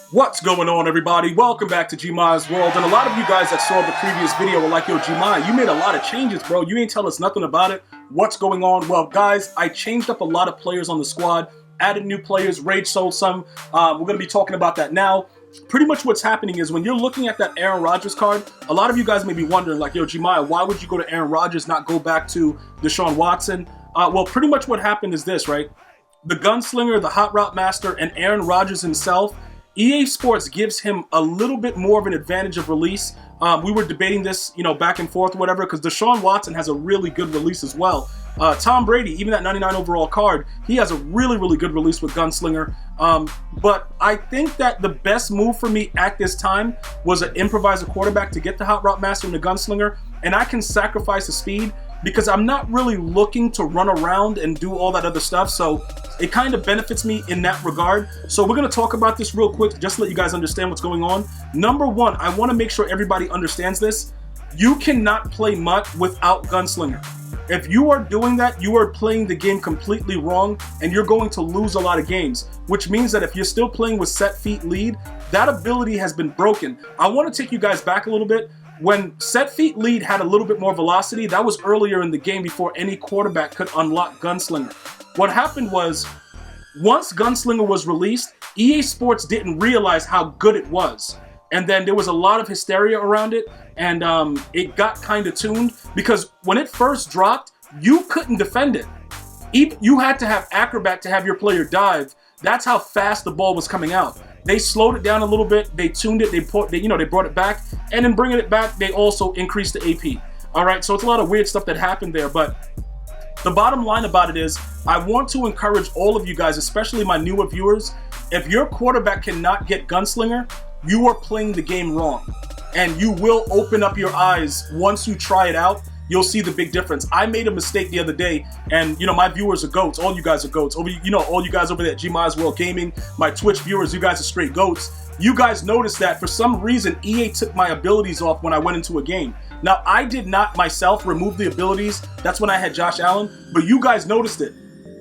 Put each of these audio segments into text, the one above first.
What's going on, everybody? Welcome back to GmiasWorld. And a lot of you guys that saw the previous video were like, yo, Gmia, you made a lot of changes, bro. You ain't tell us nothing about it. What's going on? Well, guys, I changed up a lot of players on the squad, added new players, rage sold some. We're going to be talking about that now. Pretty much what's happening is when you're looking at that Aaron Rodgers card, a lot of you guys may be wondering, like, yo, Gmia, why would you go to Aaron Rodgers, not go back to Deshaun Watson? Well, pretty much what happened is this, right? The gunslinger, the hot route master, and Aaron Rodgers himself, EA Sports gives him a little bit more of an advantage of release. We were debating this, back and forth, whatever, because Deshaun Watson has a really good release as well. Tom Brady, even that 99 overall card, he has a really, really good release with Gunslinger. But I think that the best move for me at this time was an improviser quarterback to get the hot route master and the Gunslinger, and I can sacrifice the speed because I'm not really looking to run around and do all that other stuff, so it kind of benefits me in that regard. So we're going to talk about this real quick, just to let you guys understand what's going on. Number one, I want to make sure everybody understands this. You cannot play MUT without Gunslinger. If you are doing that, you are playing the game completely wrong, and you're going to lose a lot of games, which means that if you're still playing with set feet lead, that ability has been broken. I want to take you guys back a little bit. When set feet lead had a little bit more velocity, that was earlier in the game before any quarterback could unlock Gunslinger. What happened was, once Gunslinger was released, EA Sports didn't realize how good it was. And then there was a lot of hysteria around it, and it got kind of tuned, because when it first dropped, you couldn't defend it. You had to have acrobat to have your player dive. That's how fast the ball was coming out. They slowed it down a little bit, they tuned it, they brought it back, and in bringing it back, they also increased the AP. All right, so it's a lot of weird stuff that happened there, but the bottom line about it is, I want to encourage all of you guys, especially my newer viewers, if your quarterback cannot get Gunslinger, you are playing the game wrong. And you will open up your eyes once you try it out. You'll see the big difference. I made a mistake the other day, and my viewers are goats. All you guys are goats. All you guys over there at GmiasWorld Gaming, my Twitch viewers, you guys are straight goats. You guys noticed that for some reason EA took my abilities off when I went into a game. Now, I did not myself remove the abilities. That's when I had Josh Allen, but you guys noticed it.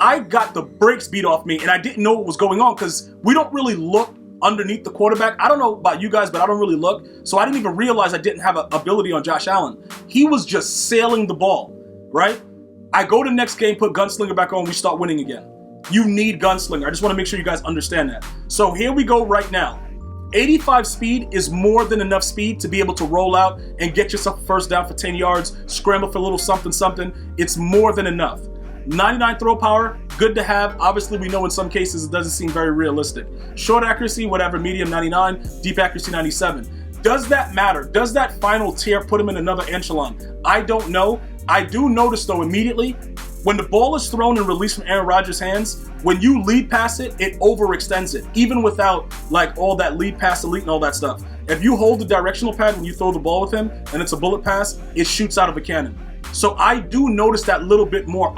I got the brakes beat off me, and I didn't know what was going on because we don't really look underneath the quarterback. I don't know about you guys, but I don't really look. So I didn't even realize I didn't have an ability on Josh Allen. He was just sailing the ball, right? I go to next game, put Gunslinger back on, we start winning again. You need Gunslinger. I just want to make sure you guys understand that. So here we go right now. 85 speed is more than enough speed to be able to roll out and get yourself a first down for 10 yards, scramble for a little something, something. It's more than enough. 99 throw power, good to have. Obviously, we know in some cases it doesn't seem very realistic. Short accuracy, whatever, medium 99, deep accuracy 97. Does that matter? Does that final tier put him in another echelon? I don't know. I do notice, though, immediately, when the ball is thrown and released from Aaron Rodgers' hands, when you lead pass it, it overextends it, even without like all that lead pass elite and all that stuff. If you hold the directional pad when you throw the ball with him and it's a bullet pass, it shoots out of a cannon. So I do notice that little bit more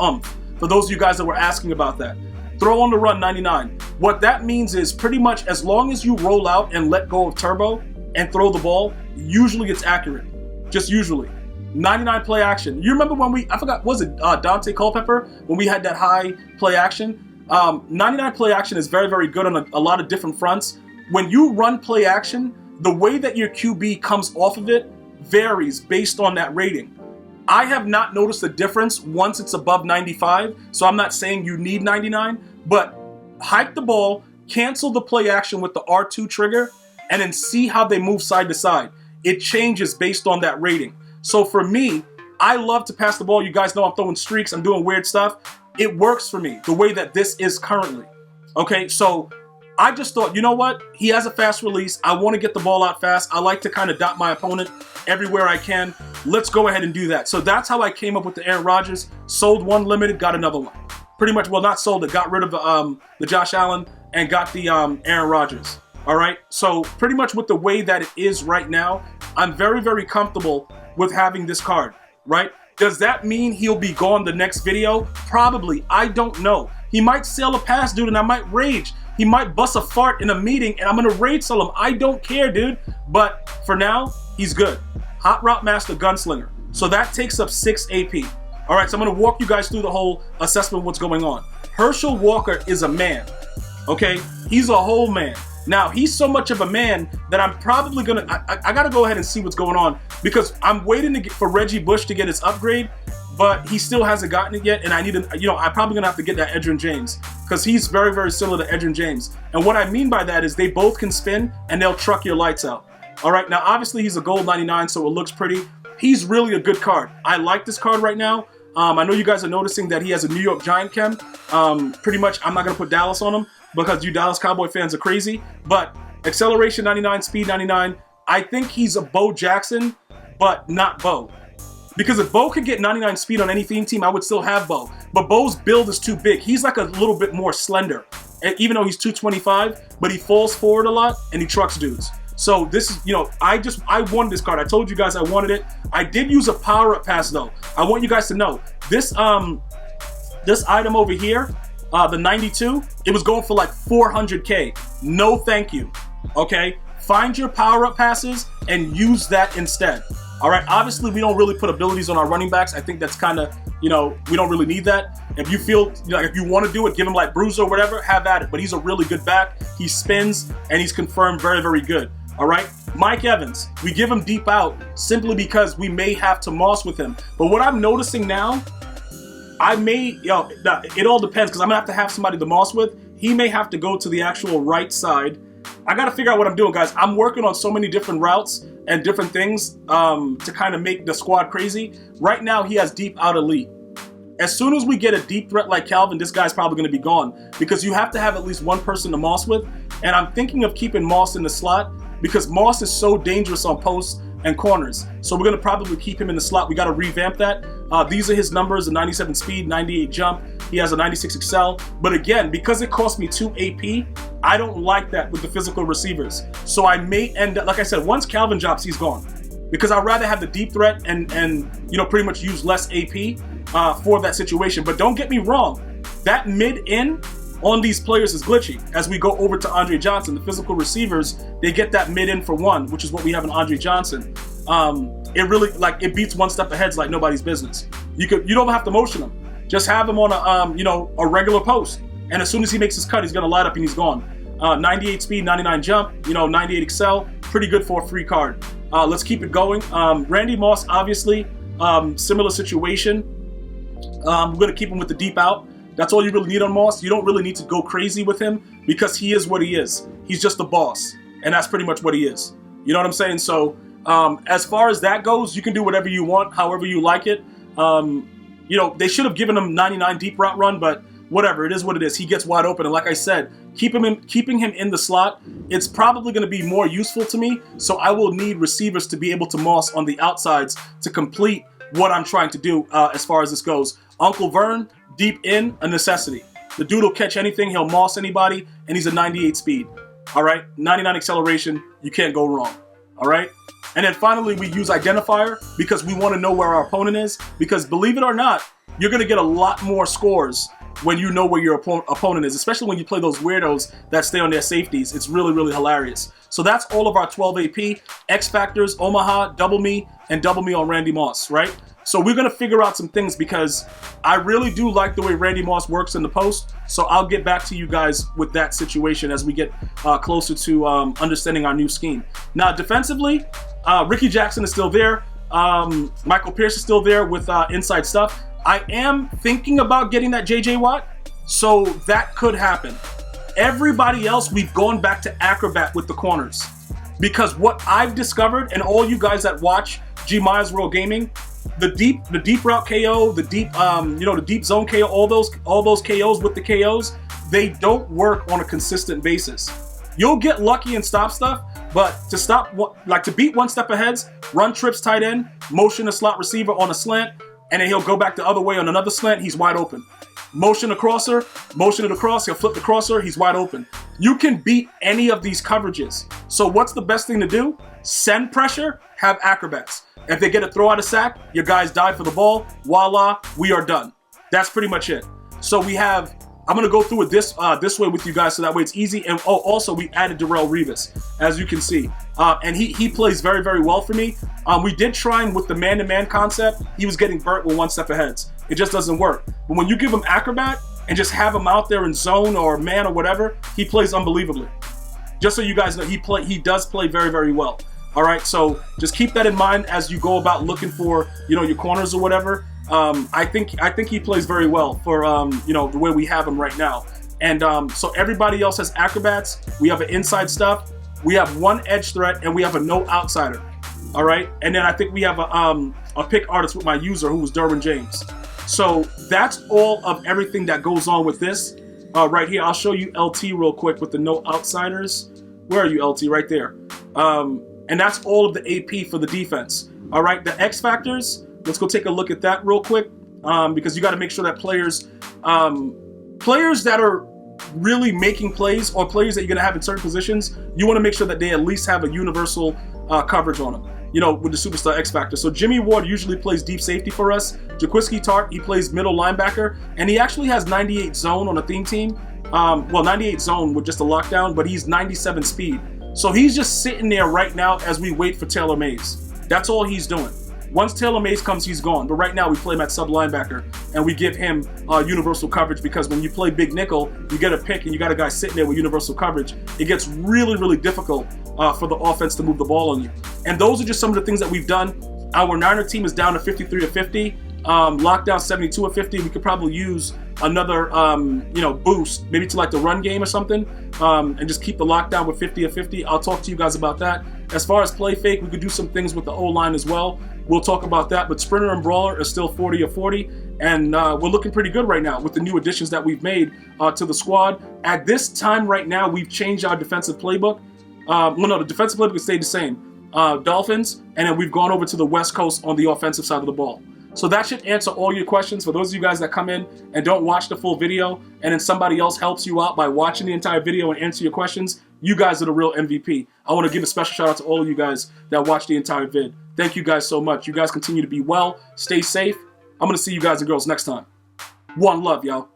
for those of you guys that were asking about that. Throw on the run 99. What that means is pretty much as long as you roll out and let go of turbo and throw the ball, usually it's accurate. Just usually. 99 play action. You remember when I forgot, was it Dante Culpepper? When we had that high play action? 99 play action is very, very good on a lot of different fronts. When you run play action, the way that your QB comes off of it varies based on that rating. I have not noticed a difference once it's above 95, so I'm not saying you need 99, but hike the ball, cancel the play action with the R2 trigger, and then see how they move side to side. It changes based on that rating. So for me, I love to pass the ball. You guys know I'm throwing streaks, I'm doing weird stuff. It works for me the way that this is currently. Okay, so I just thought, you know what? He has a fast release. I want to get the ball out fast. I like to kind of dot my opponent everywhere I can. Let's go ahead and do that. So that's how I came up with the Aaron Rodgers. Sold one limited, got another one. Pretty much, well, not sold it. Got rid of the Josh Allen and got the Aaron Rodgers. All right. So pretty much with the way that it is right now, I'm very, very comfortable with having this card. Right? Does that mean he'll be gone the next video? Probably. I don't know. He might sail a past, dude, and I might rage. He might bust a fart in a meeting, and I'm going to rage sell him. I don't care, dude. But for now, he's good. Hot Route Master Gunslinger. So that takes up 6 AP. All right, so I'm going to walk you guys through the whole assessment of what's going on. Herschel Walker is a man. Okay? He's a whole man. Now, he's so much of a man that I'm probably gonna, I gotta go ahead and see what's going on, because I'm waiting for Reggie Bush to get his upgrade, but he still hasn't gotten it yet, and I need to, I'm probably gonna have to get that Edgerrin James, because he's very, very similar to Edgerrin James. And what I mean by that is they both can spin, and they'll truck your lights out. All right, now obviously he's a gold 99, so it looks pretty. He's really a good card. I like this card right now. I know you guys are noticing that he has a New York Giant chem. Pretty much, I'm not gonna put Dallas on him, because you Dallas Cowboy fans are crazy, but acceleration 99, speed 99, I think he's a Bo Jackson, but not Bo. Because if Bo could get 99 speed on any theme team, I would still have Bo. But Bo's build is too big. He's like a little bit more slender. And even though he's 225, but he falls forward a lot and he trucks dudes. So this is, I wanted this card. I told you guys I wanted it. I did use a power-up pass though. I want you guys to know, this item over here, the 92, it was going for like 400K. No thank you, okay? Find your power-up passes and use that instead. All right, obviously we don't really put abilities on our running backs. I think that's kind of, we don't really need that. If you feel, if you want to do it, give him like Bruiser or whatever, have at it. But he's a really good back. He spins and he's confirmed very, very good. All right, Mike Evans, we give him deep out simply because we may have to moss with him. But what I'm noticing now, I may, it all depends, because I'm gonna have somebody to moss with. He may have to go to the actual right side. I gotta figure out what I'm doing, guys. I'm working on so many different routes and different things to kind of make the squad crazy. Right now, he has deep out elite. As soon as we get a deep threat like Calvin, this guy's probably gonna be gone, because you have to have at least one person to moss with. And I'm thinking of keeping Moss in the slot, because Moss is so dangerous on posts and corners. So we're gonna probably keep him in the slot. We gotta revamp that. These are his numbers: a 97 speed, 98 jump. He has a 96 excel. But again, because it cost me 2 AP, I don't like that with the physical receivers. So I may end up, like I said, once Calvin drops, he's gone. Because I'd rather have the deep threat and pretty much use less AP for that situation. But don't get me wrong, that mid-in on these players is glitchy. As we go over to Andre Johnson, the physical receivers, they get that mid-in for one, which is what we have in Andre Johnson. It really, it beats one step ahead like nobody's business. You don't have to motion him. Just have him on a regular post. And as soon as he makes his cut, he's gonna light up and he's gone. 98 speed, 99 jump, 98 excel, pretty good for a free card. Let's keep it going. Randy Moss, obviously, similar situation. We're gonna keep him with the deep out. That's all you really need on Moss. You don't really need to go crazy with him, because he is what he is. He's just the boss, and that's pretty much what he is. You know what I'm saying? So as far as that goes, you can do whatever you want, however you like it. They should have given him 99 deep route run, but whatever, it is what it is. He gets wide open, and like I said, keeping him in the slot, it's probably going to be more useful to me, so I will need receivers to be able to moss on the outsides to complete what I'm trying to do as far as this goes. Uncle Vern, deep in, a necessity. The dude will catch anything, he'll moss anybody, and he's a 98 speed. All right, 99 acceleration, you can't go wrong. All right, and then finally we use identifier, because we want to know where our opponent is, because believe it or not, you're going to get a lot more scores when you know where your opponent is, especially when you play those weirdos that stay on their safeties. It's really, really hilarious. So that's all of our 12 AP, X Factors, Omaha, double me, and double me on Randy Moss, right? So we're going to figure out some things, because I really do like the way Randy Moss works in the post. So I'll get back to you guys with that situation as we get closer to understanding our new scheme. Now, defensively, Ricky Jackson is still there. Michael Pierce is still there with inside stuff. I am thinking about getting that JJ Watt, so that could happen. Everybody else, we've gone back to Acrobat with the corners, because what I've discovered, and all you guys that watch GmiasWorld Gaming, the deep route KO, the deep zone KO, all those KOs with the KOs, they don't work on a consistent basis. You'll get lucky and stop stuff, but to beat one step aheads, run trips tight end, motion a slot receiver on a slant, and then he'll go back the other way on another slant, he's wide open. Motion a crosser, motion it across, he'll flip the crosser, he's wide open. You can beat any of these coverages. So what's the best thing to do? Send pressure, have acrobats. If they get a throw out of sack, your guys dive for the ball, voila, we are done. That's pretty much it. So we have, I'm gonna go through it this way with you guys, so that way it's easy. And also we added Darrelle Revis, as you can see. And he plays very, very well for me. We did try him with the man-to-man concept. He was getting burnt with one step aheads. It just doesn't work. But when you give him acrobat and just have him out there in zone or man or whatever, he plays unbelievably. Just so you guys know, he does play very, very well. All right, so just keep that in mind as you go about looking for, you know, your corners or whatever. I think he plays very well for you know, the way we have him right now. And so everybody else has acrobats. We have an inside stuff. We have one edge threat, and we have a no outsider. All right, and then I think we have a pick artist with my user who was Derwin James. So that's all of everything that goes on with this right here. I'll show you LT real quick with the no outsiders. Where are you, LT? Right there. And that's all of the AP for the defense. All right, the X factors. Let's go take a look at that real quick because you got to make sure that players that are really making plays or players that you're going to have in certain positions, you want to make sure that they at least have a universal coverage on them, you know, with the superstar X factor. So Jimmy Ward usually plays deep safety for us. Jaquiski Tartt, he plays middle linebacker, and he actually has 98 zone on a theme team. Well, 98 zone with just a lockdown, but he's 97 speed. So he's just sitting there right now as we wait for Taylor Mays. That's all he's doing. Once Taylor Mays comes, he's gone. But right now we play him at sub linebacker, and we give him universal coverage, because when you play big nickel, you get a pick and you got a guy sitting there with universal coverage. It gets really, really difficult for the offense to move the ball on you. And those are just some of the things that we've done. Our Niner team is down to 53 of 50. Lockdown 72 of 50. We could probably use another you know, boost, maybe to like the run game or something, and just keep the lockdown with 50 of 50. I'll talk to you guys about that. As far as play fake, we could do some things with the O-line as well. We'll talk about that, but Sprinter and Brawler are still 40 of 40, and we're looking pretty good right now with the new additions that we've made to the squad. At this time right now, we've changed our defensive playbook. Well, no, the defensive playbook stayed the same. Dolphins, and then we've gone over to the West Coast on the offensive side of the ball. So that should answer all your questions. For those of you guys that come in and don't watch the full video, and then somebody else helps you out by watching the entire video and answer your questions, you guys are the real MVP. I want to give a special shout out to all of you guys that watched the entire vid. Thank you guys so much. You guys continue to be well. Stay safe. I'm going to see you guys and girls next time. One love, y'all.